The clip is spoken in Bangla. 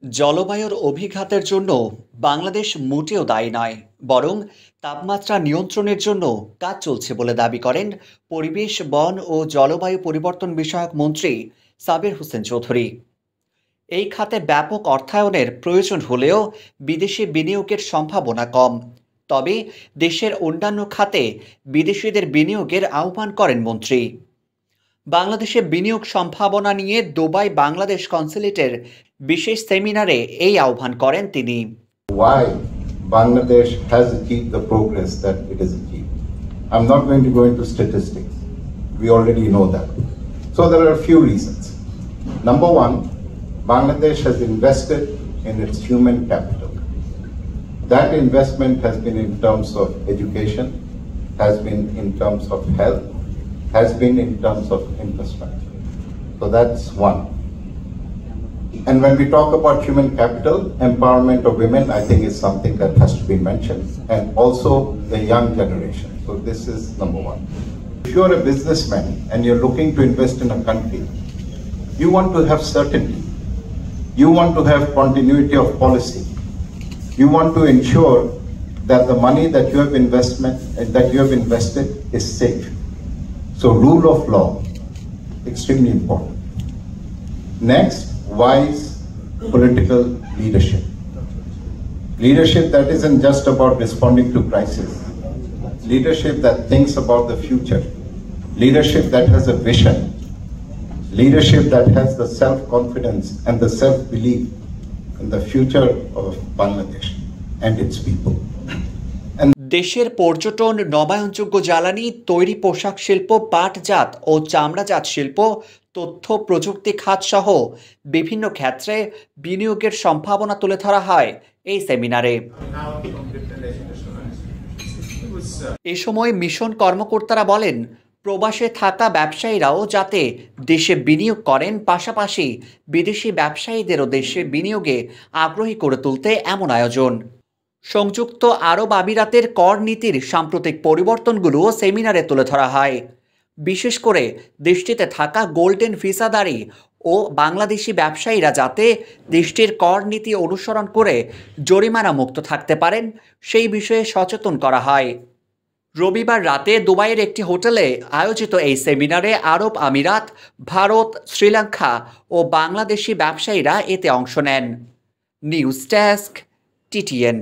জলবায়ুর অভিঘাতের জন্য বাংলাদেশ মোটেও দায়ী নয়, বরং তাপমাত্রা নিয়ন্ত্রণের জন্য কাজ চলছে বলে দাবি করেন পরিবেশ, বন ও জলবায়ু পরিবর্তন বিষয়ক মন্ত্রী সাবের হোসেন চৌধুরী। এই খাতে ব্যাপক অর্থায়নের প্রয়োজন হলেও বিদেশি বিনিয়োগের সম্ভাবনা কম। তবে দেশের অন্যান্য খাতে বিদেশিদের বিনিয়োগের আহ্বান করেন মন্ত্রী। বাংলাদেশে বিনিয়োগ সম্ভাবনা নিয়ে দুবাই বাংলাদেশ কনসুলেটের বিশেষ সেমিনারে এই আহ্বান করেন তিনি। Why Bangladesh has achieved the progress that it has achieved. I'm not going to go into statistics. We already know that. So there are a few reasons. Number one, Bangladesh has invested in its human capital. That investment has been in terms of education, has been in terms of health, has been in terms of infrastructure. So that's one. And when we talk about human capital, empowerment of women, I think is something that has to be mentioned, and also the young generation. So this is number one. If you're a businessman and you're looking to invest in a country, you want to have certainty. You want to have continuity of policy. You want to ensure that the money that you have invested is safe. So rule of law, extremely important. Next, wise political leadership. Leadership that isn't just about responding to crisis. Leadership that thinks about the future. Leadership that has a vision. Leadership that has the self-confidence and the self-belief in the future of Bangladesh and its people. দেশের পর্যটন, নবায়নযোগ্য জ্বালানি, তৈরি পোশাক শিল্প, পাটজাত ও চামড়াজাত শিল্প, তথ্য প্রযুক্তি খাত সহ বিভিন্ন ক্ষেত্রে বিনিয়োগের সম্ভাবনা তুলে ধরা হয় এই সেমিনারে। এ সময় মিশন কর্মকর্তারা বলেন, প্রবাসে থাকা ব্যবসায়ীরাও যাতে দেশে বিনিয়োগ করেন, পাশাপাশি বিদেশি ব্যবসায়ীদেরও দেশে বিনিয়োগে আগ্রহী করে তুলতে এমন আয়োজন। সংযুক্ত আরব আমিরাতের কর নীতির সাম্প্রতিক পরিবর্তনগুলোও সেমিনারে তুলে ধরা হয়। বিশেষ করে দেশটিতে থাকা গোল্ডেন ভিসাধারী ও বাংলাদেশি ব্যবসায়ীরা যাতে দেশটির কর নীতি অনুসরণ করে জরিমানা মুক্ত থাকতে পারেন, সেই বিষয়ে সচেতন করা হয়। রবিবার রাতে দুবাইয়ের একটি হোটেলে আয়োজিত এই সেমিনারে আরব আমিরাত, ভারত, শ্রীলঙ্কা ও বাংলাদেশি ব্যবসায়ীরা এতে অংশ নেন। News desk, TTN।